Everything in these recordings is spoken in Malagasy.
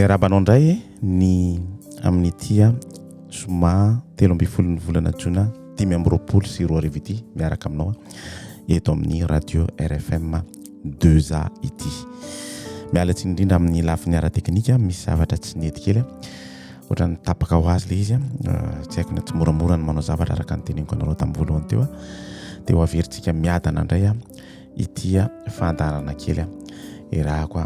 Miarabanao ndray ny amin'ny tia soma 13 volana jona 5 ity miaraka aminao eto amin'ny radio RFM 2A ity. Mialatsy indrindra amin'ny lafiny ara-teknika misy zavatra tsy nety kely ohatra ny tapaka ho azy le izy tsy haiko na tsy moramora ny manao zavatra araka ny teneniko anareo tamin'ny voalohany teo dia ho averintsika miadana indray ity fandarana kely irahako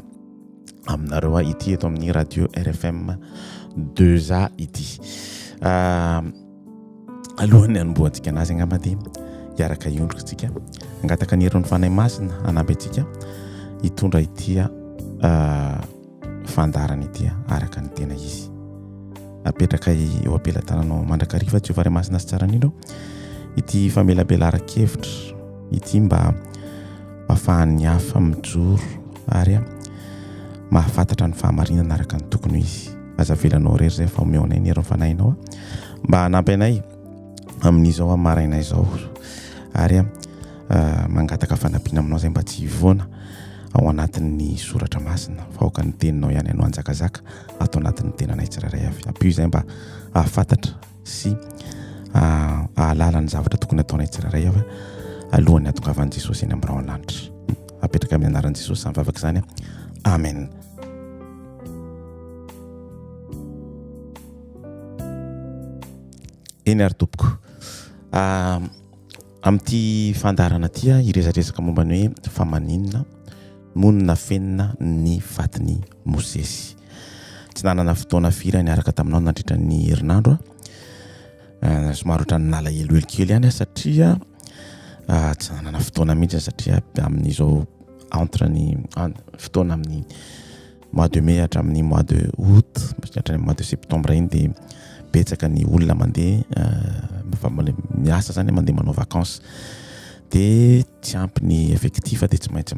aminareo ity eto amin'ny radio RFM 2A ity. Alohan'ny anombohantsika anazy angamba dia hiaraka iondrika tsika angataka ny herin'ny fanahy masina anampy antsika hitondra ity fandarana ity araka ny tena izy. Apetraka eo ampelantananao mandrakariva Jehovah ray masina sy tsara indrindra ity famelabelara-kevitra ity mba ahafahan'ny hafa mijoro ary mahafantatra ny fahamarinana araka ny tokony izy. Aza velanao rery zay fa omeo anay ny herin'ny fanahinao mba hanampy anay amin'izao maraina izao ary mangataka fanampiana aminao zay mba tsy hivoana ao anatin'ny soratra masina fa aoka ny teninao ihany ianao anjakazaka atao anatin'ny tenanay tsirairay avy. Ampio izay mba ahafantatra sy ahalala ny zavatra tokony ataonay tsirairay avy alohan'ny atongavan'i Jesosy eny amin'ny Faharoan'izay. Apetraka amin'ny anaran'i Jesosy samy vavaka izany. Amen. Eny ary tompoko. Amin'ity fandarana ity iresaresaka momba ny hoe fa maninona moa ny nafenina ny fatin'i Mosesy. Tsy nanana fotoana firy niaraka taminao nandritra ny herinandro somary ohatran'ny nala eloelo kely ihany satria tsy nanana fotoana mihitsy satria amin'izao entre ny fotoana amin'ny mois de mai hatramin'ny mois de août hatramin'ny mois de septembre iny dia betsaka ny olona mandeha miasa zany mandeha manao vacances dia tsy ampy ny effectif dia tsy maintsy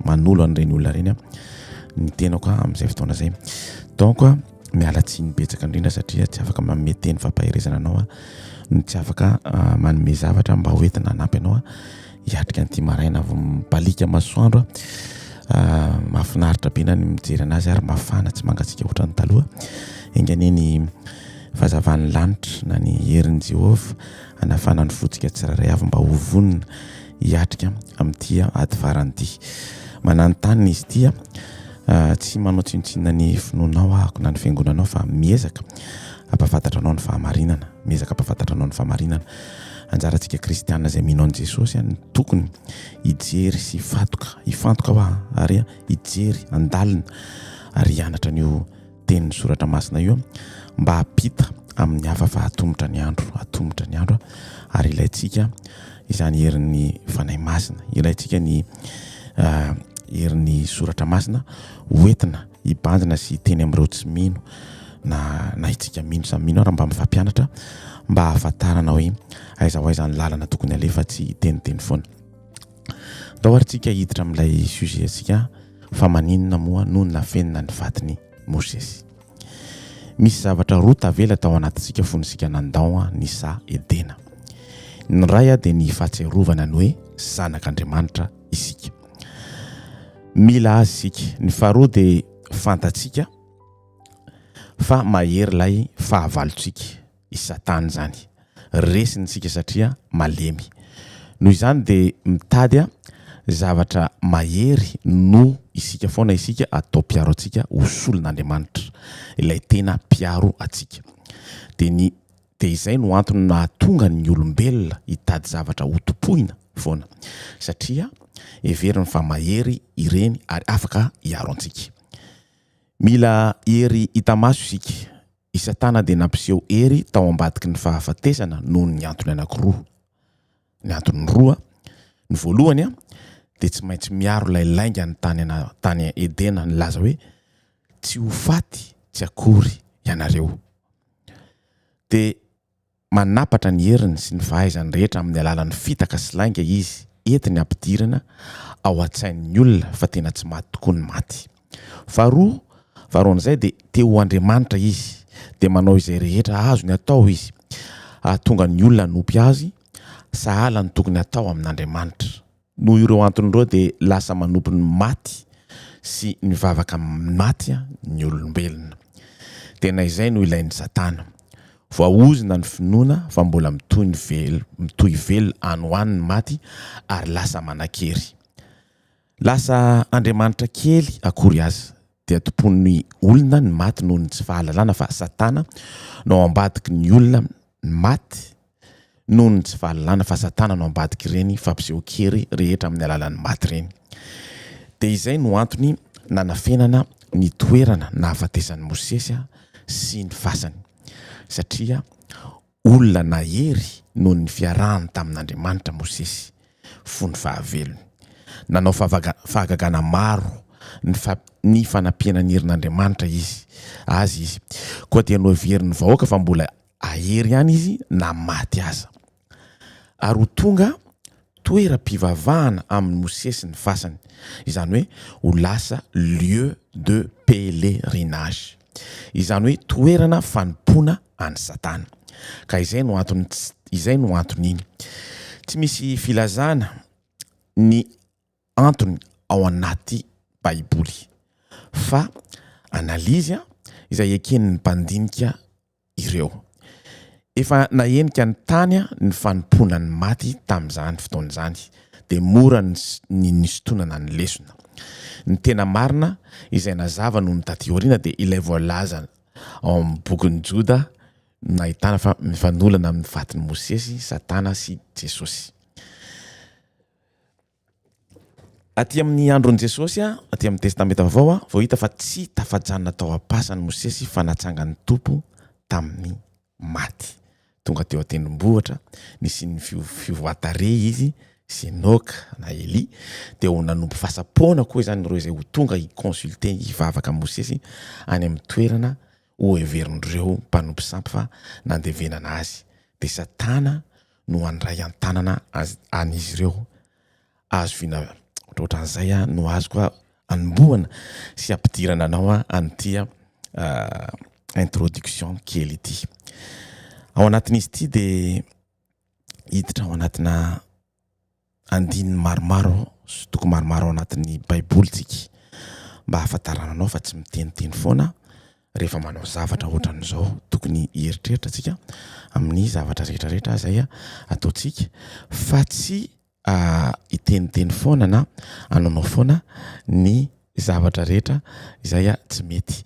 manolo an'ireny olona reny ny tenako amin'izay fotoana zay. Donc miala tsiny betsaka indrindra satria tsy afaka manome teny fampaherezana anao no tsy afaka manome zavatra mba hoentina hanampy anao hiatrika an'ity maraina vao mibalika masoandro mahafinaritra be na ny mijery anazy ary mafana tsy mangatsika ohatra ny taloha enganeny fahazavan'ny lanitra na ny herin'i Jehovah hanafana ny fotsika tsirairay avy mba ho vonona hiatrika amin'ity ady farany ity. Manan-tànina izy ity tsy manao tsinontsinona ny finoanao ako na ny fiangonanao fa miezaka ampafantatra anao ny fahamarinana, miezaka ampafantatra anao ny fahamarinana. Anjarantsika kristianina izay mino an'i Jesosy ny tokony hijery sy hifantoka ary hijery andalina ary hianatra an'io tenin'ny soratra masina io mba hapita amin'ny hafa fa hatombotra ny andro ary ilaintsika izany herin'ny fanahy masina, ilaintsika ny herin'ny soratra masina hoentina hibanjina sy teny amin'ireo tsy mino na itsika mino samy mino ary mba mifampianatra mba hahafantarana hoe aiza ny lalana tokony alefa tsy teniteny foana. Dao ary tsika hiditra amin'ilay sujet antsika fa maninona moa no nafenina ny fatin'i Mosesy. Misy zavatra roa tavela tao anatintsika fonosika nandao ny sa edena. Ny ray dia ny fahatserovana ny hoe zanak'Andriamanitra isika. Mila azy isika. Ny faharoa dia fantatsika fa mahery lay fahavalontsika isatany zany. Resinsika satria malemy. Noho izany dia mitady zavatra mahery no isika foana isika atao piaro atsika ho solon'Andriamanitra ilay tena piaro atsika. Dia izay no antony nahatonga ny olombelona hitady zavatra ho tompoina foana satria heveriny fa mahery ireny ary afaka hiaro antsika. Mila hery hitamaso isika. Isatana dia nampiseho hery tao ambadiky ny fahafatesana noho ny antony anankiroa. Ny antony roa, ny voalohany dia tsy maintsy miaro ilay lainga ny tany edena ny laza hoe tsy ho faty tsy akory ianareo. Dia manapatra ny heriny sy ny fahaizany rehetra amin'ny alalan'ny fitaka sy lainga izy entiny ampidirana ao an-tsain'ny olona fa tena tsy maty tokoa ny maty. Faharoan'izay dia teo Andriamanitra izy dia manao izay rehetra azo ny atao izy ahatonga ny olona nopy azy sahala ny tokony atao amin'Andriamanitra. Noho ireo antony roa dia lasa manompo ny maty sy ny vavaka maty ny olombelona. tena izay no ilain'ny Satana. Voaozina ny finoana fa mbola mitohy velo anohaniny maty ary lasa manan-kery. Lasa Andriamanitra kely akory azy dia tompoin'ny olona ny maty noho ny tsy fahalalana, fa Satana no ambadiky ny olona maty noho ny tsy fahalalana, fa Satana no ambadk'ireny fampisehoan-kery rehetra amin'ny alalan'ny maty ireny. Dia izay no antony nanafenana ny toerana nahafatesan'i Mosesy sy ny fasany, satria olona nahery noho ny fiarahany tamin'Andriamanitra Mosesy fony fahavelony. Nanao fahagagana maro ny fanampian'ny herin'Andriamanitra azy izy, koa dia noheverin'ny vahoaka fa mbola ahery ihany izy na maty aza. Ary ho tonga toeram-pivavahana amin'ny Mosesy ny fasany, izany hoe ho lasa lieu de pèlerinage, izany hoe toerana fanompoana an'ny Satana. Ka izay no anton'iny. Tsy misy filazana ny antony ao anaty Baiboly, fa analizy izay eken'ny mpandinika ireo. Efa nahenika ny tany ny fanompoana ny maty tamin'izany fotoan'izany, dia mora ny nisotonana ny lesona. Ny tena marina izay nazava noho ny taty aoriana dia ilay voalaza ao amin'ny bokin'i Joda, nahitana fa mifanolana amin'ny fatin'i Mosesy, Satana sy Jesosy. Aty amin'ny andron'i Jesosy, aty amin'ny testamenta vaovao, vao hita fa tsy tafajanona tao am-pasana Mosesy fa natsangan'ny tompo tamin'ny maty. Tonga teo an-tendrombohitra, nisian'ny fiovan-tarehy izy, sy Enoka na Eli, dia ho nanompo fasam-poana koa izany ireo izay ho tonga hiconsulte hivavaka Mosesy any amin'ny toerana hoheverin'ireo mpanompo sampy fa nandevenana azy. Dia Satana no handray an-tànana an'izy ireo. Azo vina ohatran'izay no azo koa anombohana sy ampidirana anao an'ity introduction kely ity. Ao anatin'izy ity dia hiditra ao anatina andininy maromaro, toko maromaro ao anatin'ny Baiboly tsika, mba hahafantarana anao fa tsy miteniteny foana rehefa manao zavatra ohatran'izao. Tokony hieritreritra tsika amin'ny zavatra rehetrarehetra izay ataontsika, fa tsy hiteniteny foana na anaonao foana ny zavatra rehetra izay tsy mety.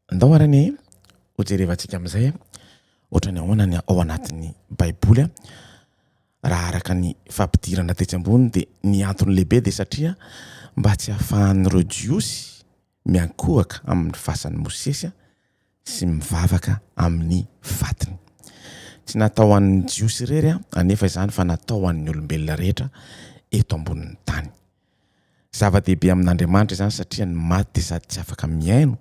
Andao arany hojerevantsika amin'izay ohatrany ahoana ny ao anatin'ny Baiboly raha araka ny fampidirana tetsy ambony, dia ny antony lehibe dia satria mba tsy hahafahan'ireo jiosy miankohaka amin'ny fasan'i Mosesy sy mivavaka amin'ny fatin'i. Tsy natao an'ny jiosy irery anefa izany fa natao an'ny olombelona rehetra eto ambonin'ny tany. Zava-dehibe amin'Andriamanitra izany satria ny maty dia sady tsy afaka miaino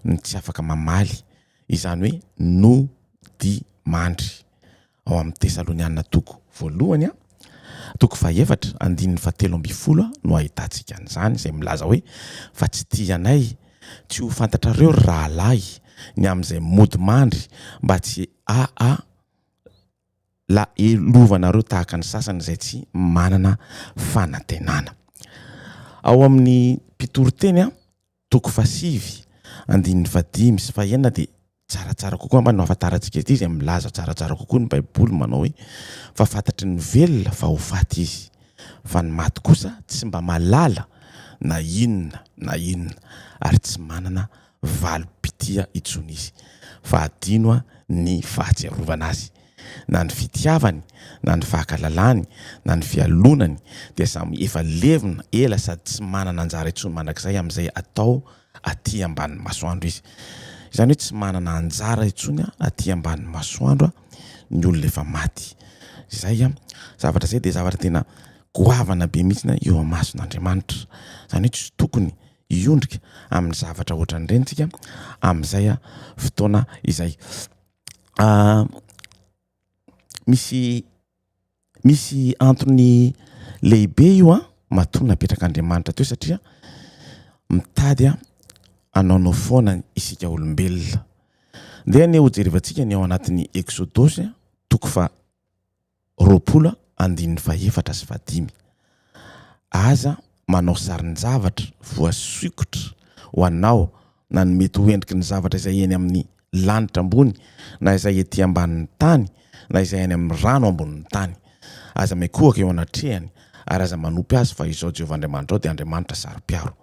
ny tsy afaka mamaly, izany hoe nodimandry. Ao amin'ny Tesalonianina toko voalohany toko 4 andininy 7 no ahitantsika an'izany, izay milaza hoe fa tsy tianay tsy ho fantatrareo rahalahy ny amin'izay mody mandry mba tsy la elovanareo tahaka ny sasany izay tsy manana fanantenana. Ao amin'ny mpitoroteny toko 5 andininy 5 sy 9 dia tsaratsara kokoa mba no ahafantarantsika ity, izay milaza tsaratsara kokoa ny Baiboly manao hoe fa fantatry ny velona fa ho faty izy, fa ny maty kosa tsy mba malala na inona ary tsy manana valim-pitia intsony izy, fa adino ny fahatsiarovana azy. Na ny fitiavany, na ny fahakalalany, na ny fialonany dia samy efa levona ela sady tsy manana anjara intsony mandrakizay amin'izay atao aty ambanin'ny masoandro izy. Izany hoe tsy manana anjara intsony aty ambanin'ny masoandro ny olona efa maty. Izay zavatra izay dia zavatra tena goavana be mihitsy eo amason'Andriamanitra. Izany hoe tsy tokony hiondrika amin'ny zavatra ohatran'irentsika amin'izay fotoana izay. Misy antony lehibe io mahatonga napetrak'Andriamanitra teo, satria mitady anaonao foana isika olombelona. Ndeha ny hojerevantsika ny ao anatin'ny Exodosy toko 20 andininy 4 sy 5. Aza manao sarin'ny zavatra voasikotra ho anao na ny mety ho endriky ny zavatra izay eny amin'ny lanitra ambony na izay ety ambanin'ny tany na izay eny amin'ny rano ambonin'ny tany aza mikohaka eo anatrehany ary aza manopy azy fa izao Jehovah'Andriamanitra ao dia Andriamanitra sarom-piaro.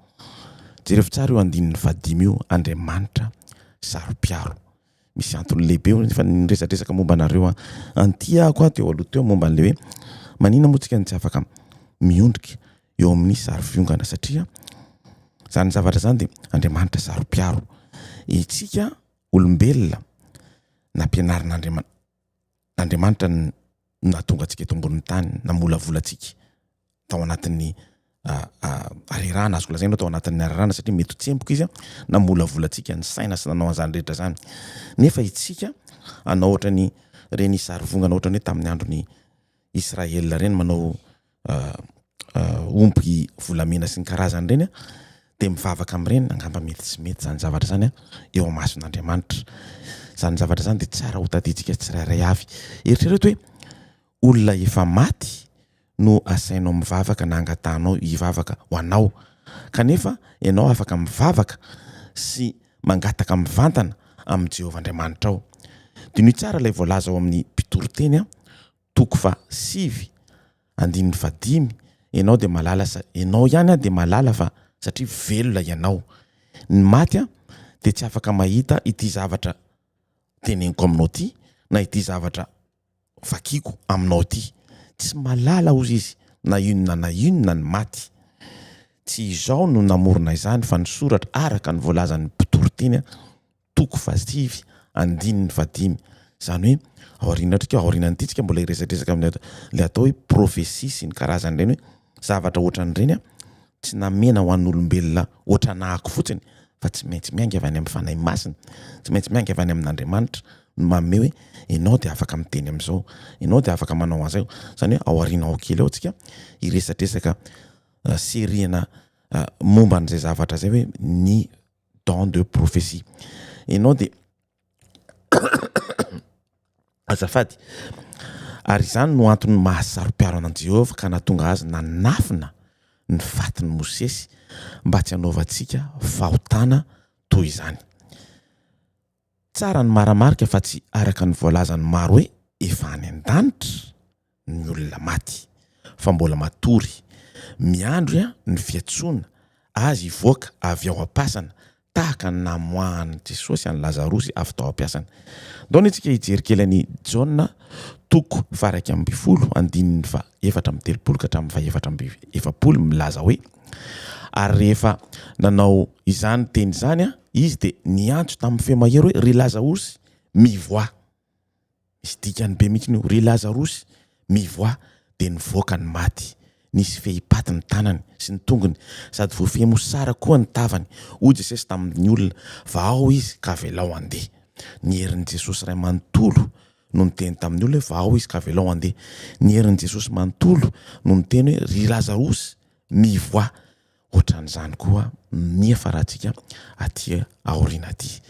Jereo tsara io andinin'ny 5 io Andriamanitra sarom-piaro. Misy antony lehibe fa niresadresaka momba anareo antiako ato eo aloha teo momba an'le hoe manina moa tsika ny tsy afaka miondrika eo amin'ny sary fiongana satria zany zavatra zany dia Andriamanitra sarom-piaro. Itsika olombelona nampianarin'Andriamanitra natonga antsika eto ambonin'ny tany namolavola antsika tao anatin'ny arerana azo lazaina tao anatin'ny arerana satria mety tsempoka izy namolavola antsika ny saina sy nanao an'izany rehetra zany. Nefa itsika anao ohatrany reny sary vongana ohatrany hoe tamin'ny andron'ny Israela reny manao ompy volamena sy ny karazany reny dia mivavaka amin'ireny angamba mety tsy mety zany zavatra zany eo amason'Andriamanitra. Zany zavatra zany dia tsara ho taditsika tsirairay avy. Eritrereto hoe olona efa maty no asainao mivavaka na angatanao hivavaka ho anao, kanefa ianao afaka mivavaka sy mangataka mivantana amin'ny Jehovah'Andriamanitra ao. Dia ny tsara ilay voalaza ao amin'ny mpitoroteny toko 7:5 ianao dia malala ianao ihany dia malala fa satria velona ianao. Ny maty dia tsy afaka mahita ity zavatra teneniko aminao ty na ity zavatra vakiko aminao ty. Tsy malala ozy izy na inona ny maty. Tsy izao no namorona izany fa ny soratra araka ny voalazan'ny mpitoroteny toko 7:5 zany hoe aorianan'ity tsika mbola iresadresaka amin'ny le atao hoe profesia sy ny karazany reny hoe zavatra ohatran'ireny tsy namena ho an'olombelona ohatra nahako fotsiny fa tsy maintsy mianga avy any amin'ny fanahy masina, tsy maintsy mianga avy any amin'Andriamanitra manome hoe ianao dia afaka miteny amin'izao, ianao dia afaka manao an'izay. Zany hoe ao aoriana ao kely ao tsika iresadresaka seriana momba an'izay zavatra zay hoe ny don de prophétie. Ianao dia azafady ary izany no antony mahasarom-piaro an'i Jehovah ka nahatonga azy nanafina ny fatin'i Mosesy mba tsy hanaovantsika fahotana toy izany. Tsara ny maramarika fa tsy araka ny voalazany maro hoe efa any an-danitra ny olona maty fa mbola matory miandro ny fiantsoana azy hivoaka avy ao am-pasana tahaka ny namoahan'i Jesosy any Lazarosy avy tao am-piasana. Daony itsika hijery kely ny Jaona toko 2:7-3 ka hatramin'ny 7:7 milaza hoe ary rehefa nanao izany teny izany izy dia niantso tamin'ny feo mahery hoe ry Lazarosy mivoa. Misy dikany be mihitsy io, ry Lazarosy mivoa. Dia nivoaka ny maty, nisy fehipaty ny tanany sy ny tongony sady voafehmo sara koa ny tavany. Hoy Jesosy tamin'ny olona fa ao izy ka velao andeha. Ny herin'i Jesosy ray manontolo no niteny tamin'ny olona hoe va ao izy ka velao andeha. Ny herin'i Jesosy manontolo no niteny hoe ry Lazarosy mivoa. Ohatran'izany koa nefa rahantsika aty aoriana aty.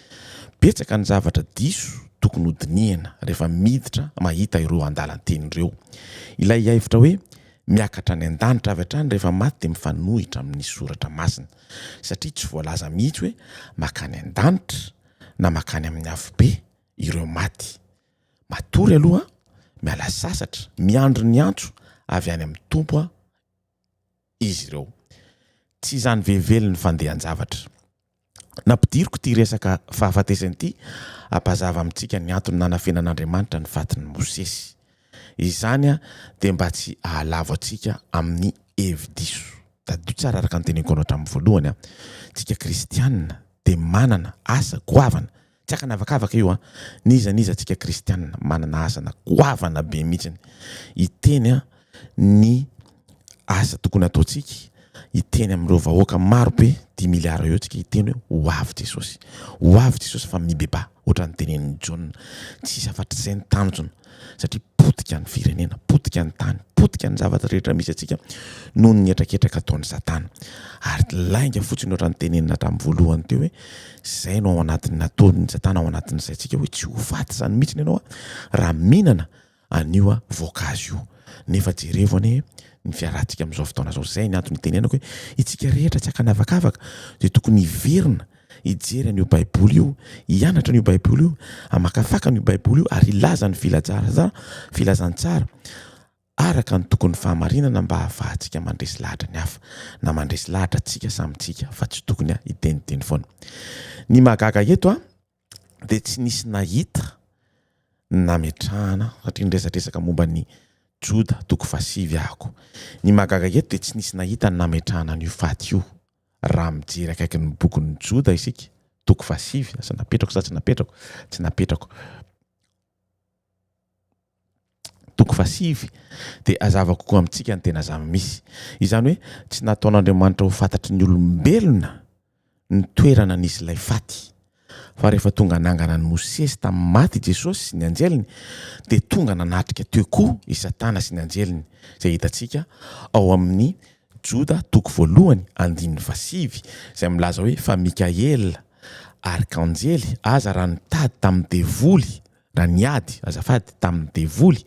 Betsaka ny zavatra diso tokony hodinihana rehefa miditra mahita ireo an-dalan-teny ireo. Ilay hevitra hoe miakatra any an-danitra avy hatrany rehefa maty dia mifanohitra amin'ny soratra masina satria tsy voalaza mihitsy hoe makany an-danitra na makany amin'ny hafobe ireo maty. Matory aloha miala sasatra miandro ny antso avy any amin'ny tompo izy ireo. Tsy izany vehivelony fandehan-javatra. Nampidiriko ty resaka fahafatesan'i ity ampazava amintsika ny antony nanafenan'Andriamanitra ny fatin'i Mosesy. Izany dia mba tsy ahalavo antsika amin'ny hevi-diso. Tadio tsara araka ny teneniko anao hatramin'ny voalohany tsika kristianina dia manana asa goavana. Tsy akanavakavaka io niza tsika kristianina manana asana goavana be mihitsiny. Iteny ny asa tokony ataontsika, iteny amin'ireo vahoaka maro be 10 miliara eo tsika iteny hoe ho avy Jesosy. Ho avy Jesosy fa mibepa ohatran'ny tenenin'ny Jaona. Tsisy afatry izay ny tanjona satria potika ny firenena, potika ny tany, potika ny zavatra rehetra misy atsika noho ny etraketraka ataon'ny Satana. Ary lainga fotsiny ohatran'ny tenenina tamin'ny voalohany teo hoe izay no ao anatin'ny nataon'ny Satana ao anatin'izay tsika hoe tsy ho faty izany mihitsy ianao raha mihinana an'io voankazo io. Nefa jerevony ny fiarahantsika amin'izao fotoana zao. Zay ny antony tenenako hoe itsika rehetra tsy akanavakavaka dia tokony hiverina hijery an'io baiboly io, hianatra an'io baiboly io, hamakafaka an'io baiboly io ary ilaza ny filazany tsara araka ny tokony fahamarinana mba hahafahantsika mandresy lahatra ny hafa na mandresy lahatra tsika samitsika fa tsy tokony hiteniteny foana. Ny mahagaga eto dia tsy nisy nahita nametrahana satria niresadresaka momba ny Joda toko fasivy ahako. Ny mahagaga eto dia tsy nisy nahita nametrahana an'io faty io raha mijery akaiky ny bokin'ny Joda isika toko fasivy. Asa napetrako sa tsy napetrako toko fasivy dia azavako koa amintsika ny tena zamy misy. Izany hoe tsy nataon'Andriamanitra ho fantatry ny olombelona ny toerana nisy ilay faty, fa rehefa tonga nangana ny Mosesy tamin'ny maty Jesosy sy ny anjeliny dia tonga nanatrika teo koa i Satana sy ny anjeliny, izay hitantsika ao amin'ny Joda toko 1:5 izay milaza hoe fa Mikaela arkanjely aza raha nitady tamin'ny devoly raha niady azafady tamin'ny devoly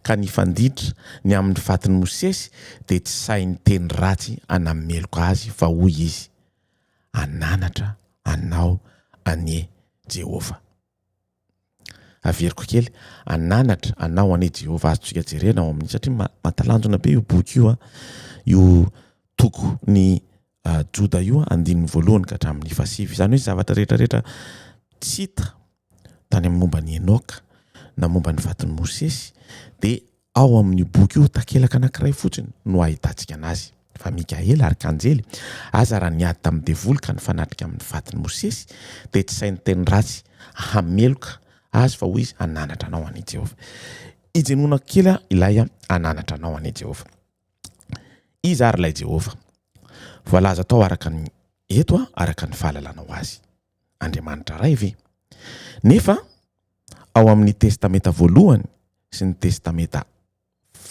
ka nifanditra ny amin'ny fatin'ny Mosesy dia tsy sainy teny ratsy anameloka azy fa hoy izy ananatra anao anie Jehova. Averiko kely ananatra anao anie Jehova azotsika jerena ao amin'ny satria matalanjona be io boky io toko ny Joda io 1:1 ka hatramin'ny 5. Izany hoe zavatra rehetrarehetra tsy hita tany amin'ny momba ny Enoka na momba ny fatin'ny Mosesy dia ao amin'ny boky io takelaka anankiray fotsiny no ahitantsika anazy. Fa Mikaela arkanjely aza raha niady tamin'ny devoly ka nifanatrika amin'ny fatin'ny Mosesy dia tsy sainy teny ratsy hameloka azy fa hoy izy ananatra anao anie Jehova. Ijenona kely ilay ananatra anao anie Jehova. Izy ary ilay Jehova voalaza tao araka ny eto araka ny fahalalana ho azy Andriamanitra ray ve. Nefa ao amin'ny testamenta voalohany sy ny testamenta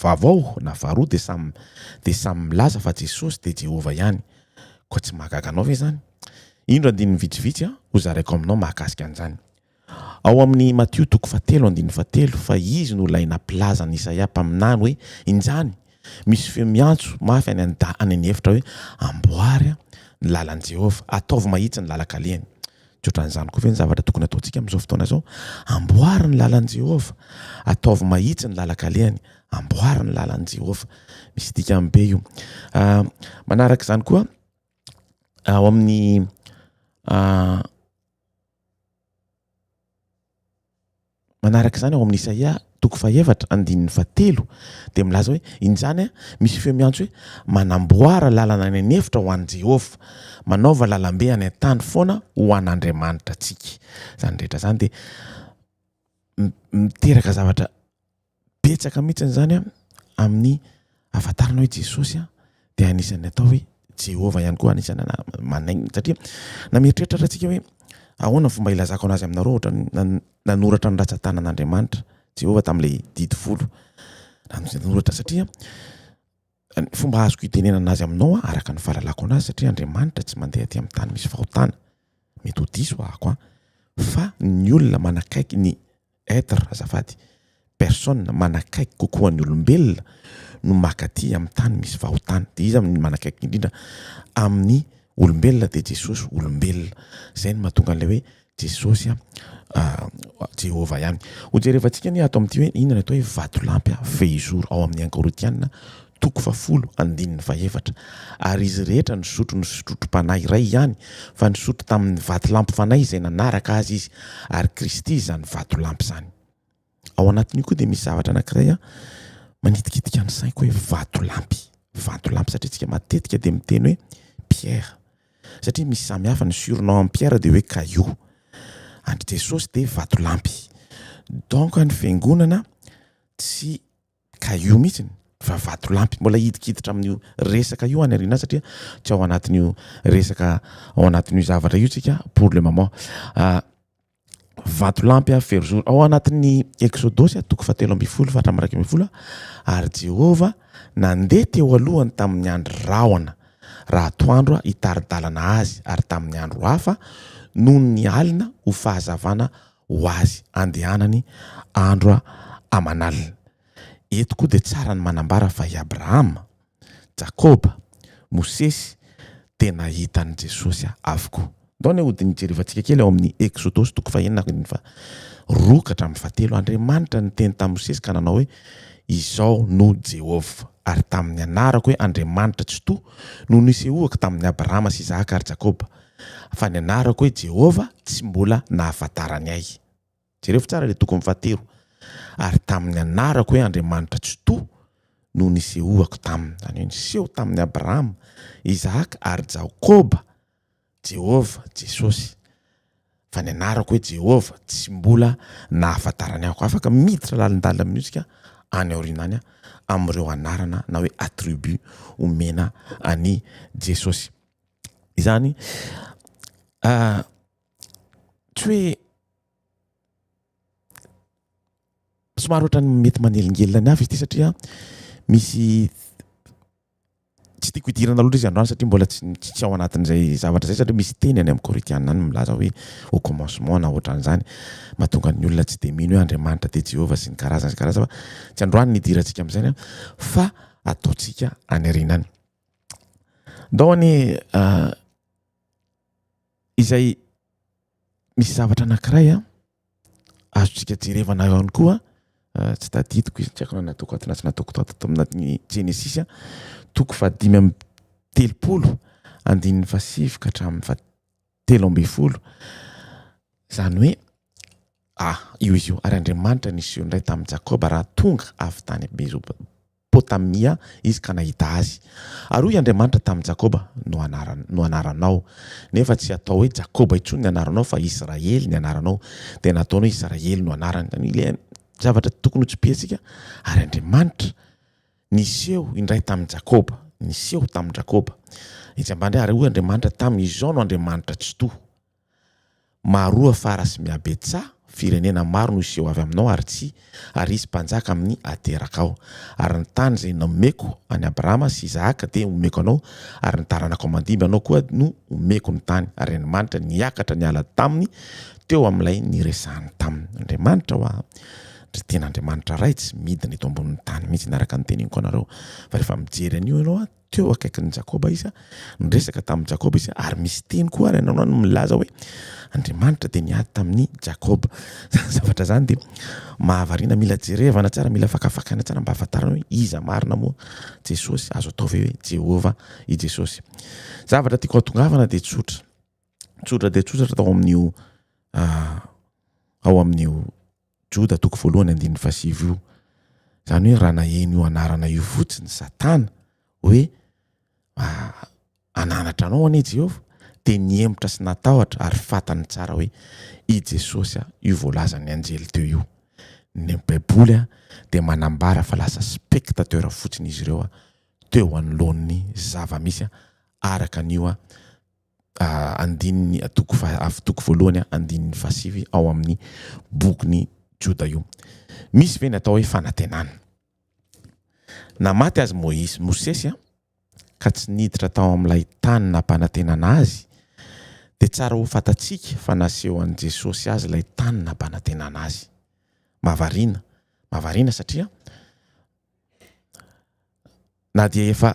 vaovao na faharoa dia samy milaza fa Jesosy dia Jehova ihany. Koa tsy mahagaga anao ve zany? Indro andininy vitsivitsy ho zaraiko aminao mahakasika an'izany. Ao amin'ny Matio toko 7:7 fa izy no ilay nampilaza ny Isaia mpaminany hoe injany misy feo miantso mafy any an-efitra hoe amboary ny lalan'i Jehova, ataovy mahitsy ny lalak'Alehany. Tsoatran'izany koa ve ny zavatra tokony ataontsika amin'izao fotoana izao? Amboary ny lalan'i Jehova, ataovy mahitsy ny lalak'Alehany, amboary ny lalan'i Jehova. Misy dikany be io. Manaraka izany koa ao amin'ny manaraka izany ao amin'ny Isaia toko 4:7 dia milaza hoe injany misy feo miantso hoe manamboara lalana any an'efitra ho an'i Jehova, manaova lalambe any an-tany foana ho an'Andriamanitra antsika. Zany rehetra zany dia miteraka zavatra betsaka mihitsy zany amin'ny ahafantarana hoe Jesosy dia anisan'ny atao hoe Jehova ihany koa, anisan'ny manaingina satria namieritreritatra antsika hoe ahoana fomba ilazako anazy aminareo ohatra nanoratra ny ratsan-tanan'Andriamanitra Jehova tamin'ilay didy folo nanoratra satria fomba azoko hitenena anazy aminao araka ny fahalalako anazy satria Andriamanitra tsy mandeha aty amin'ny tany misy fahotana mety ho diso ahako fa ny olona manakaiky ny être azafady personne manakaiky kokoa ny olombelona no makaty amin'ny tany misy fahotana dia izy amin'ny manakaiky indrindra amin'ny olombelona dia Jesosy olombelona. Zay ny mahatonga an'ilay hoe Jesosy Jehova ihany. Ho jerevantsika ny ato amin'ity hoe inona atao hoe vatolampy fehizoro ao amin'ny Korinthiana toko 10:4 ary izy rehetra nisotro sotrotro-panahy iray ihany fa nisotro tamin'ny vatolampy fanahy izay nanaraka azy izy ary Kristy izany vatolampy izany. Ao anatin'io koa dia misy zavatra anankiray manitikitika ny saiko hoe vatolampy satria tsika matetika dia miteny hoe Pierre satria misy samihafa ny surnom amin'ny Pierre dia hoe caillou, andry Jesosy dia vatolampy. Donc ny fiangonana tsy caillou mihitsy fa vatolampy. Mbola hidikiditra amin'io resaka io any arina satria tsy ao anatin'io resaka ao anatin'io zavatra io tsika pour le moment. Vatolampy fehizoro ao anatin'ny Exodosy toko 7:12 ary Jehova nandeha teo alohany tamin'ny andro rahona raha atoandro hitaridalana azy ary tamin'ny andro hafa noho ny alina ho fahazavana ho azy andehanany andro aman'alina. Eto koa dia tsara ny manambara fa i Abrahama Jakoba, Mosesy dia nahitan'i Jesosy avokoa. Ndao ny hodiny jerevantsika kely ao amin'ny Exodosy toko fahenina fa rokatra amin'ny fahatelo. Andriamanitra ny teny tamin'i Mosesy ka nanao hoe izao no Jehova, ary tamin'ny anarako hoe Andriamanitra tsy to no nisehoaka tamin'ny Abrahama sy Izaka ary Jakoba, fa ny anarako hoe Jehova tsy mbola nahafantarany ahy. Jereo tsara le toko fahatelo. Ary tamin'ny anarako hoe Andriamanitra tsy to no nisehoako taminy, zany hoe niseho tamin'ny Abrahama, Izaka ary Jakoba Jehova Jesosy, fa ny anarako hoe Jehova tsy mbola nahafantarany ahy. Afaka miditra lalindalina amin'io any aorinany amin'ireo anarana na hoe attribut omena any Jesosy. Izany tsy hoe somary ohatrany mety manelingelina ny avy izy ity satria misy tsy tiako hidirana loatra izy androany satria mbola tsy ao anatin'izay zavatra zay satria misy teny any amin'ny Korinthiana any milaza hoe au commencement na ohatran'izany mahatonga ny olona tsy de mino hoe Andriamanitra dia Jehova sy ny karazana fa tsy androany nidirantsika amin'izany fa ataontsika any arinany. Ndao ny izay misy zavatra anankiray azontsika jerevana ihany koa, tsy tadidiko izy tsy haiko na nataoko ato na tsy nataoko tato amin'ny Genesis toko 5:30 andininy 7 ka hatramin'ny 7:10. Zany hoe io izy io, ary Andriamanitra niseho indray tamin'ny Jakoba raha tonga avy tany Mesopotamia izy ka nahita azy. Ary hoy Andriamanitra tamin'ny Jakoba no anaranao, nefa tsy atao hoe Jakoba intsony ny anaranao fa Israely ny anaranao, dia nataony hoe Israely no anarany. Ile zavatra tokony hotsipiantsika, ary Andriamanitra niseho indray tamin'ny Jakoba, niseho tamin'ny Jakoba. Izy ambany ary hoy Andriamanitra tamin'ny izao no Andriamanitra tsy to, maroa fara sy miabetsa firenena maro no iseho avy aminao ary izy mpanjaka amin'ny ateraka ao. Ary ny tany izay nomeko any Abrahama sy Izaka dia omeko anao, ary ny taranako mandimby anao koa no omeko ny tany. Ary Andriamanitra niakatra niala taminy teo amin'ilay niresahany taminy. Andriamanitra ry ten'Andriamanitra ray tsy midina eto ambonin'ny tany mihitsy naraka ny teniny koa anareo. Fa rehefa mijery an'io ianao teo akaikin'ny Jakoba izy, niresaka tamin'ny Jakoba izy, ary misy teny koa ary ianao no milaza hoe Andriamanitra dia niady tamin'ny Jakoba. Zavatra zany dia mahavariana, mila jerevana tsara, mila fakafakana tsara mba hafantarana hoe iza marina moa Jesosy, azo atao ve hoe Jehova i Jesosy. Zavatra tiako hatongavana dia tsotra tao amin'io ao amin'io Joda toko 1:7 io. Zany hoe raha naheny io anarana io fotsiny Satana hoe ananatra anao anie Jehova, dia niembotra sy natahotra ary fatany tsara hoe i Jesosy io voalazan'ny anjely teo io. Ny Baiboly dia manambara fa lasa spectateur fotsiny izy ireo teo anoloan'ny zava-misy araka an'io andininy toko 1:7 ao amin'ny bokin'i Joda io. Misy ve ny atao hoe fanantenana. Namaty azy Mosesy ka tsy niditra tao amin'ilay tany nampanantenana azy, dia tsara ho fantatsika fa naseho an'i Jesosy azy ilay tany nampanantenana azy. Mahavariana satria na dia efa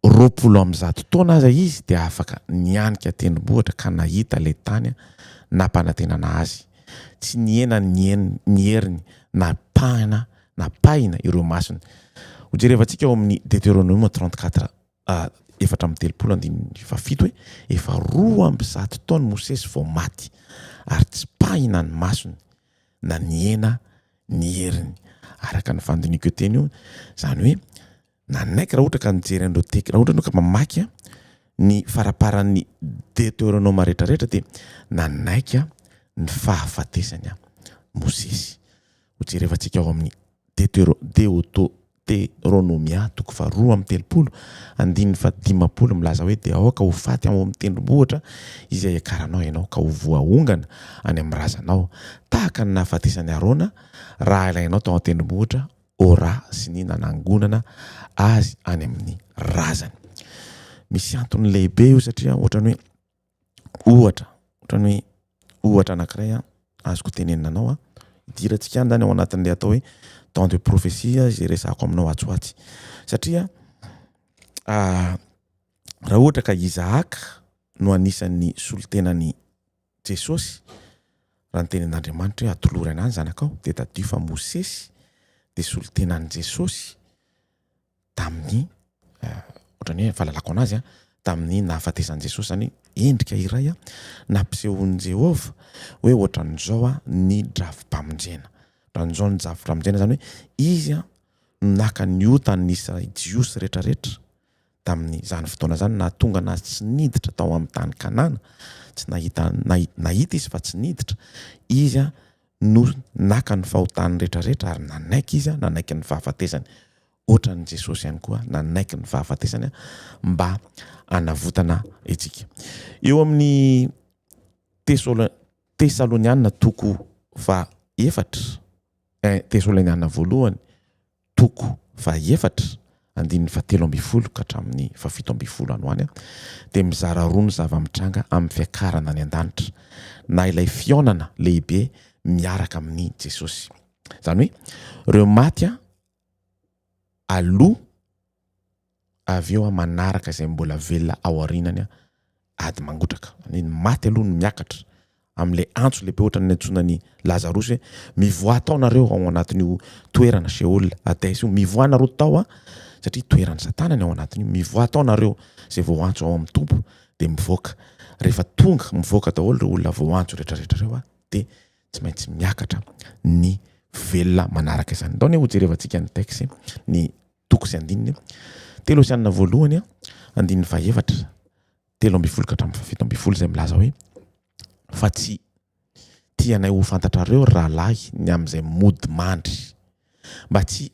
20 taona aza izy dia afaka nianika tendrombohitra ka nahita ilay tany nampanantenana azy. Tsy niena ny heriny na pahina ireo masony. Hojerevantsika ao amin'ny Deutéronome 34 4:37 hoe efa 200 taona Mosesy vao maty ary tsy pahina ny masony na niena ny heriny. Araka ny fandiniko io teny io, zany hoe nanaiky raha ohatra ka nijery andreo teky, raha ohatra anao ka mamaky ny faraparan'ny Deutéronome rehetrarehetra dia nanaiky ny fahafatesany Mosesy. Hojerevantsika ao amin'ny Deutéronomia toko 2:30 andininy 15 milaza hoe dia aoka ho faty ao amin'ny tendrombohitra izay akaranao ianao ka ho voaongana any amin'ny razanao tahaka ny nahafatesany Arona raha ilainao tao an-tendrombohitra ora sy ny nanangonana azy any amin'ny razany. Misy antony lehibe io satria ohatrany hoe ohatra anankiray azoko tenenina anao idirantsika andany ao anatin'ilay atao hoe temps de prophétie izay resahako aminao atsoatsy. Satria raha ohatra ka Izaaka no anisan'ny solotenan'ny Jesosy, raha ny tenin'Andriamanitra hoe atolory anany zanakao, dia tadio fa Mosesy dia solotenan'i Jesosy tamin'ny ohatran'ny hoe fahalalako anazy tamin'ny nahafatesan'i Jesosy, zany endrika iray nampisehoan'i Jehova hoe ohatran'izao ny drafi-pamonjena. Rahan'izao ny drafi-pamonjena zany hoe izy naka ny otany Jiosy rehetrarehetra tamin'izany fotoana zany, na tonga na tsy niditra tao amin'ny tany Kanana, tsy nahita izy fa tsy niditra, izy no naka ny fahotany rehetrarehetra ary nanaiky izy nanaiky ny fahafatesany. Ohatran'ny Jesosy ihany koa nanaiky ny fahafatesany mba anavotana etsika. Eo amin'ny Tesalonianina toko faha-efatra, Tesalonianina voalohany toko faha-efatra andininy fahatelo ambin'ny folo ka hatramin'ny fafito ambin'ny folo any ho any dia mizara roa ny zava-mitranga amin'ny fiakarana any an-danitra na ilay fionana lehibe miaraka amin'ny Jesosy. Zany hoe ireo maty aloha avy eo manaraka izay mbola velona ao aorinany ady mangotraka. Ny maty aloha ny miakatra amin'ilay antso lehibe ohatran'ny antsonany Lazarosy hoe mivoa tao nareo ao anatin'io toerana Sheol Hades io, mivoa nareo tao satria toeran'ny Satana ny ao anatin'io, mivoa tao nareo izay vao antso ao amin'ny tompo dia mivoaka. Rehefa tonga mivoaka daholo ireo olona vao antso rehetrarehetra ireo dia tsy maintsy miakatra ny velona manaraka izany. Ndao ny hojerevantsika ny texte ny toko sy andininy Tesalonianina voalohany andininy faha-efatra telo ambin'ny folo ka hatramin'ny fafito ambin'ny folo izay milaza hoe fa tsy tianay ho fantatrareo rahalahy ny amin'izay mody mandry mba tsy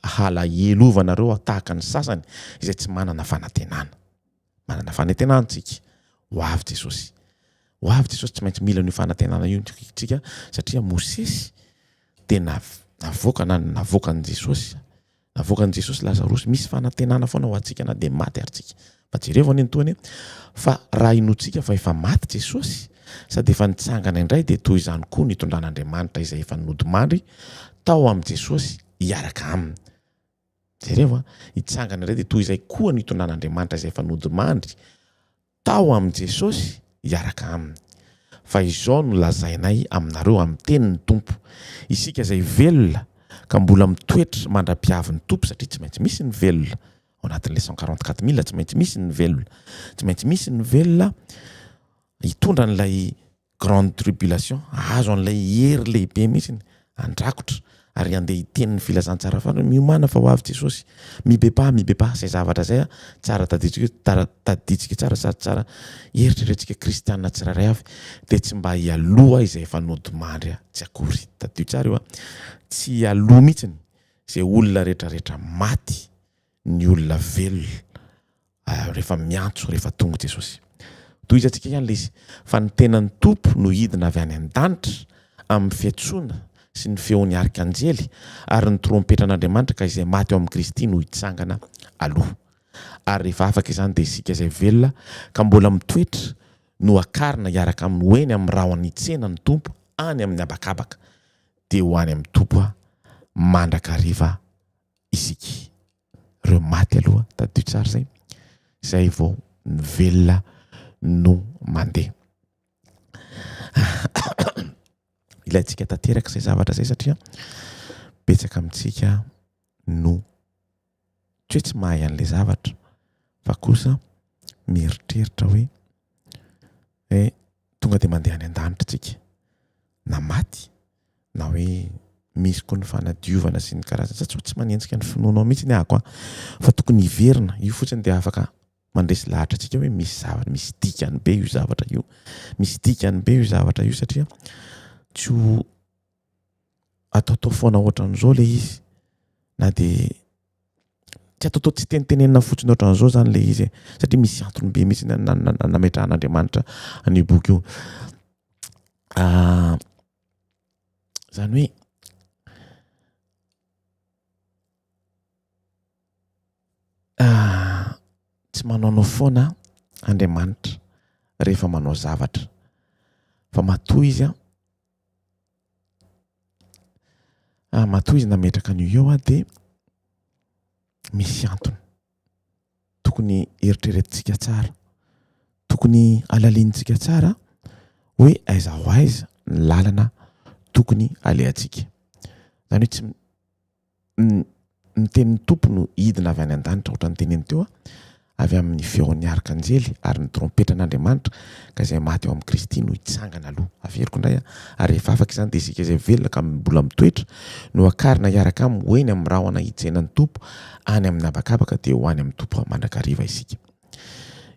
hala ielovanareo tahaka ny sasany izay tsy manana fanantenana. Manana fanantenantsika ho avy Jesosy. Ho avy Jesosy tsy maintsy mila ny fanantenana io tsika satria Mosesy dia navoakan'i Jesosy. Navoakan'i Jesosy Lazarosy, misy fanantenana foana ho antsika na dia maty ary tsika. Fa jereo any toany fa raha inotsika fa efa maty Jesosy sady efa nitsangana indray dia toy izany koa ny itondran'Andriamanitra izay efa nodimandry tao amin'ny Jesosy hiaraka aminy. Jereo hitsangana indray dia toy izay koa ny itondran'Andriamanitra izay efa nodimandry tao amin'ny Jesosy hiaraka aminy. Fa izao no lazainay aminareo amin'ny tenin'ny Tompo, isika izay velona ka mbola mitoetra mandra-piavin'ny Tompo, satria tsy maintsy misy ny velona ao anatin'ilay 144 000, tsy maintsy misy ny velona, tsy maintsy misy ny velona hitondra n'ilay grande tribulation, azo an'ilay hery lehibe mihitsy andrakotra ary andeha hiteny ny filazantsara fa miomana fa ho avy Jesosy, mibepa izay zavatra izay tsara taditsika tsara sady tsara eritreretintsika kristianina tsirairay avy dia tsy mba hialoha izay efa nodimandry tsy akory. Tadio tsara io tsy aloha mihitsy izay olona rehetrarehetra maty ny olona velona rehefa miantso rehefa tonga Jesosy. Toizantsika ihany ilay izy fa ny tenan'ny Tompo no hidina avy any an-danitra amin'ny fiantsoana sy ny feon'ny arkanjely ary ny trompetran'Andriamanitra ka izay maty ao amin'ny Kristy no hitsangana aloha. Ary rehefa afaka izany dia isika izay velona ka mbola mitoetra no akarina hiaraka amin'ny hoeny amin'ny rahony tsena ny Tompo any amin'ny habakabaka dia ho any amin'ny Tompo mandrakariva isika. Ireo maty aloha tadio tsara izay vao ny velona no mandeha. Ilaintsika tanteraka izay zavatra izay satria betsaka amintsika no tsy hoe tsy mahay an'ilay zavatra fa kosa mieritreritra hoe tonga dia mandeha any an-danitra tsika na maty na hoe misy koa ny fanadiovana sy ny karazana tsy manenjika ny finoana mihitsy ny ahako fa tokony hiverina io fotsiny dia afaka mandresy lahatra antsika hoe misy zavatra, misy dikany be io zavatra io, misy dikany be io zavatra io satria tsy ho ataotao foana ohatran'izao ilay izy na dia tsy ataotao tsy tenitenenina fotsiny ohatran'izao zany ilay izy satria misy antony be mihitsy nametrahan'Andriamanitra an'io boky io. Zany hoe tsy manaonao foana Andriamanitra rehefa manao zavatra fa matoa izy matoa izy nametraka an'io eo dia misy antony. tokony eritreretintsika tsara, tokony alalintsika tsara hoe aiza ho aiza ny lalana tokony alehantsika. Zany hoe tsy ny tenin'ny tompo no hidina avy any an-danitra ohatra ny teneny teo avy amin'ny feon'ny arkanjely ary ny trompetan'Andriamanitra ka izay maty eo amin'ny Kristy no hitsangana aloha. Averiko indray ary rehefa afaka izany dia isika izay velona ka mbola mitoetra no akarina hiaraka aminy ho eny amin'ny rahona hitsainan'ny tompo any amin'ny habakabaka dia ho any amin'ny tompo mandrakariva isika.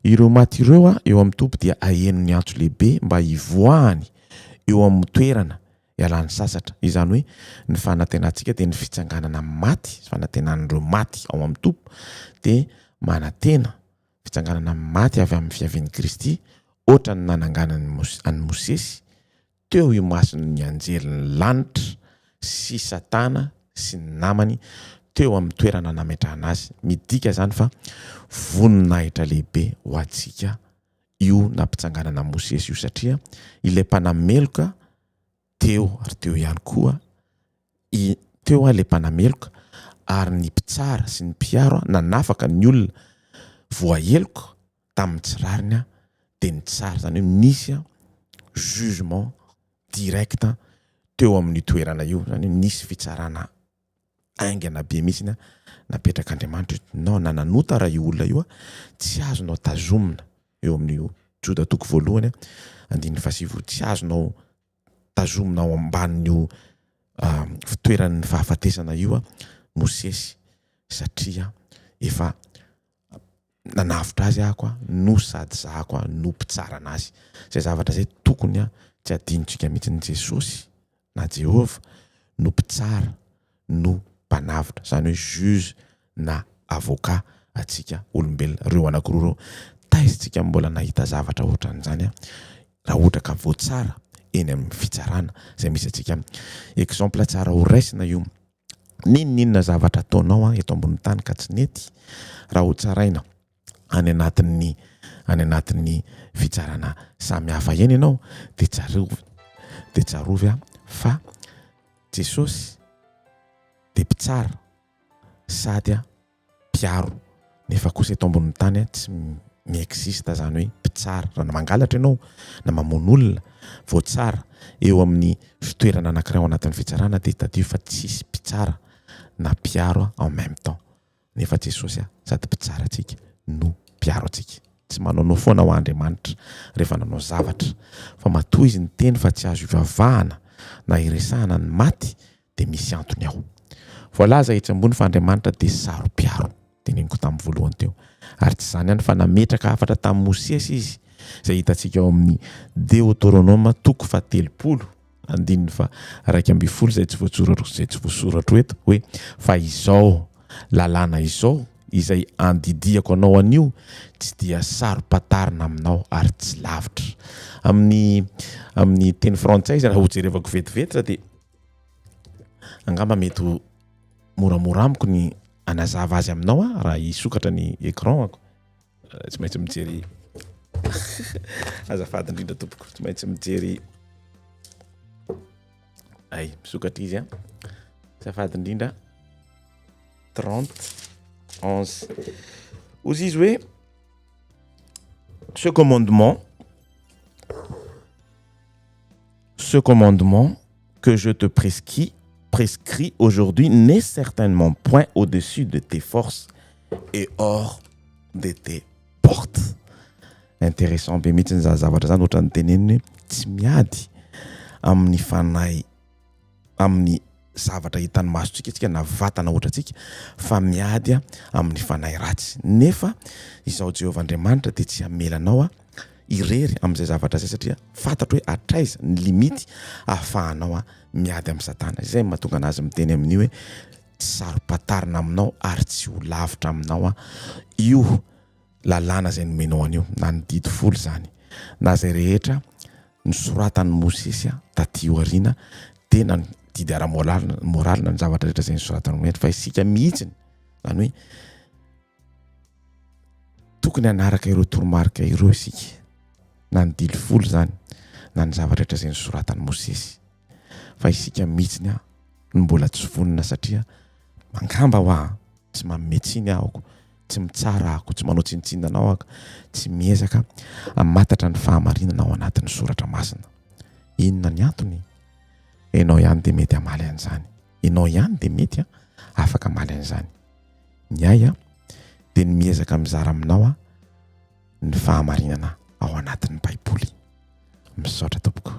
Ireo maty ireo eo amin'ny tompo dia ahenony antso lehibe mba hivoahany eo amin'ny toerana ialan'ny sasatra. Izany hoe ny fanantenantsika dia ny fitsanganana maty, fanantenan'ireo maty ao amin'ny tompo dia manantena fitsanganana maty avy amin'ny fiavian'i Kristy ohatra ny nananganan'ny Mosesy teo imason'ny anjeliny lanitra sy Satana sy ny namany teo amin'ny toerana nametrahana azy. Midika zany fa voninahitra lehibe ho antsika io nampitsanganana Mosesy io satria ilay mpanameloka teo ary teo ihany koa teo ilay mpanameloka ary ny mpitsara sy ny mpiaro nanafaka ny olona voaheloka tamin'ny tsirariny dia ny tsara. Zany hoe nisy jugement direct teo amin'ny toerana io. Zany hoe nisy fitsarana aingana be mihitsy napetrak'Andriamanitra no nananota raha io olona io tsy azonao tazomina eo amin'ny Joda toko voalohany 1:7 tsy azonao tazomina ao ambanin'io fitoeran'ny fahafatesana io Mosesy satria efa nanavitra azy ako no sady zako no mpitsarana azy. Zay zavatra zay tokony tsy adinontsika mihitsy ny Jesosy na Jehova no mpitsara no mpanavitra, zany hoe juge na avocat atsika olombelona. Reo anankiroa reo taizitsika mbola nahita zavatra ohatran'izany raha ohatra ka voatsara eny amin'ny fitsarana zay misy atsika. Exemple tsara ho raisina io ninona zavatra ataonao eto ambony tany ka tsy nety raha ho tsaraina any anatin'ny fitsarana samy hafa eny ianao dia tsarovy fa Jesosy dia mpitsara sady mpiaro. Nefa kosa eto ambony tany tsy miexista zany hoe mpitsara. Raha mangalatra ianao na mamono olona voatsara eo amin'ny fitoerana anankiray ao anatin'ny fitsarana dia tadio fa tsisy mpitsara na mpiaro en même temps. Nefa Jesosy sady mpitsara atsika no mpiaro atsika. Tsy manao foana ho Andriamanitra rehefa nanao zavatra fa matoa izy ny teny fa tsy azo ivavahana na iresahana ny maty dia misy antony ao. Voalaza etsy ambony fa Andriamanitra dia saro-piaro teneniko tamin'ny voalohany teo ary tsy zany ihany fa nametraka hafatra tamin'ny Mosesy izy zay hitantsika ao amin'ny Deuteronome toko 7:1-20 zay tsy voasoratra eto hoe fa izao lalàna izao izay andidiako anao anio tsy dia sarom-patarina aminao ary tsy lavitra. Amin'ny teny frantsay izy raha hojerevako vetivety dia angamba mety moramora amiko ny anazava azy aminao raha isokatra ny écran tsy maintsy mijery azafady indrindra tompoko tsy maintsy mijery misokatra izy azafady indrindra 30:11 ozy izy hoe ce commandement que je te prescris aujourd'hui n'est certainement point au-dessus de tes forces et hors de tes portes. Intéressant be mihitsy ny zavatra zany ohatra ny teneniny tsy miady amin'ny fanahy amin'ny zavatra hitan'ny masotsika tsika na vatana ohatra tsika fa miady amin'ny fanahy ratsy. Nefa izao Jehovah Andriamanitra dia tsy hamelanao irery amin'izay zavatra zay satria fantatra hoe atraiza ny limity ahafahanao miady amin'ny Satana. Izay mahatonga anazy miteny amin'io hoe tsy sarom-patarina aminao ary tsy ho lavitra aminao io lalàna zay nomenao anio na ny didy folo zany na zay rehetra nisoratan'ny Mosesy taty aoriana dia na didy ara-moralina ny zavatra rehetra zay nisoratany Mosesy fa isika mihitsy zany hoe tokony hanaraka ireo toromarika ireo isika na ny didy folo zany na ny zavatra rehetra zay nisoratany Mosesy fa isika mihitsy ny mbola tsy vonina satria mangamba tsy mametsiny ahoko tsy mitsara ako, tsy manao tsinitsinanao ako, tsy miezaka amatatra ny fahamarinana ao anatin'ny soratra masina. Inona ny antony? Ianao ihany dia mety hamaly an'izany. Ianao ihany dia mety afaka hamaly an'izany. Ny ay dia ny miezaka mizara aminao ny fahamarinana ao anatin'ny Baiboly. Misaotra tompoko.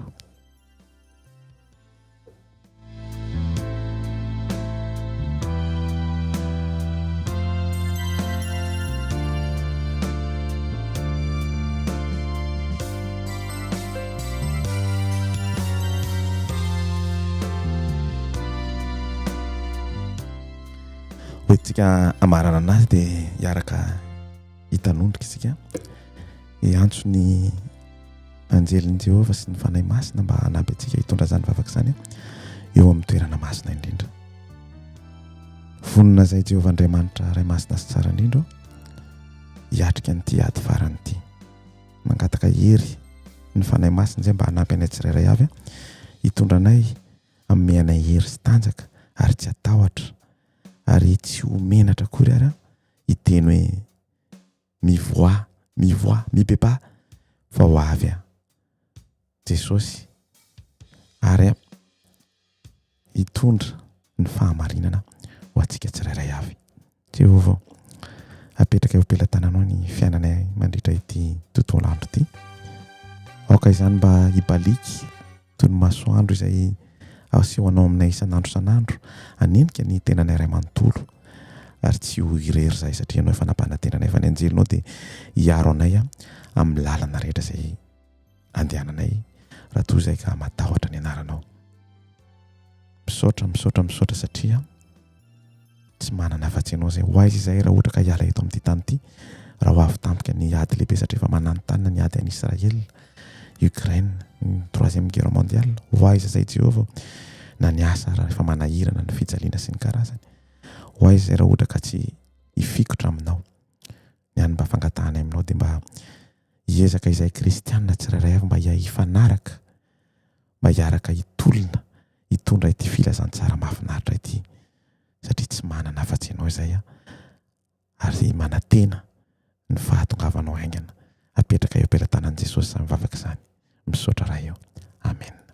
Hoentsika amarana anazy dia hiaraka hitanondrika isika hiantso ny anjelin'i Jehovah sy ny fanahy masina mba hanampy antsika hitondra izany vavaka izany eo amin'ny toerana masina indrindra. Vonona izay Jehovah Andriamanitra ray masina sy tsara indrindra hiatrika an'ity ady farany ity. Mangataka hery ny fanahy masina izay mba hanampy anay tsirairay avy hitondra anay amin'ny anay hery sy tanjaka ary tsy atahotra ary tsy homenatra akory ary hiteny hoe mivoa mibeba fa ho avy Jesosy ary hitondra ny fahamarinana ho antsika tsirairay avy. Jehovah apetraka eo am-pelantananao ny fiainanay mandritra ity tontolo andro ity. Aoka izany mba hibaliky toy ny masoandro izay asehoanao aminay isan'andro anenika ny tenanay iray manontolo ary tsy ho irery izay satria ianao efa nampanantenanay fa ny anjelinao dia hiaro anay amin'ny lalana rehetra izay andehananay raha toy izay ka matahotra ny anaranao. Misaotra satria tsy manana afa-tsy ianao izay ho aiza izay raha ohatra ka hiala eto amin'ity tany ity raha ho avy tampoka ny ady lehibe satria efa mananontany ny ady an'Israel, Ukraine, ny 3e guerre mondiale. Ho aiza izay Jehovah na ny asa raha efa manahirana ny fijaliana sy ny karazany. Ho aiza izay raha ohatra ka tsy hifikotra aminao. Ny any mba fangatahana aminao dia mba hiezaka izay kristianina tsirairay avy mba hifanaraka, mba hiaraka hitolona hitondra ity filazantsara mahafinaritra ity satria tsy manana afa-tsy ianao izay ary manantena ny fahatongavanao haingana. Apetraka eo am-pelantanan'i Jesosy izany vavaka izany. Misaotra raha eo. Amen.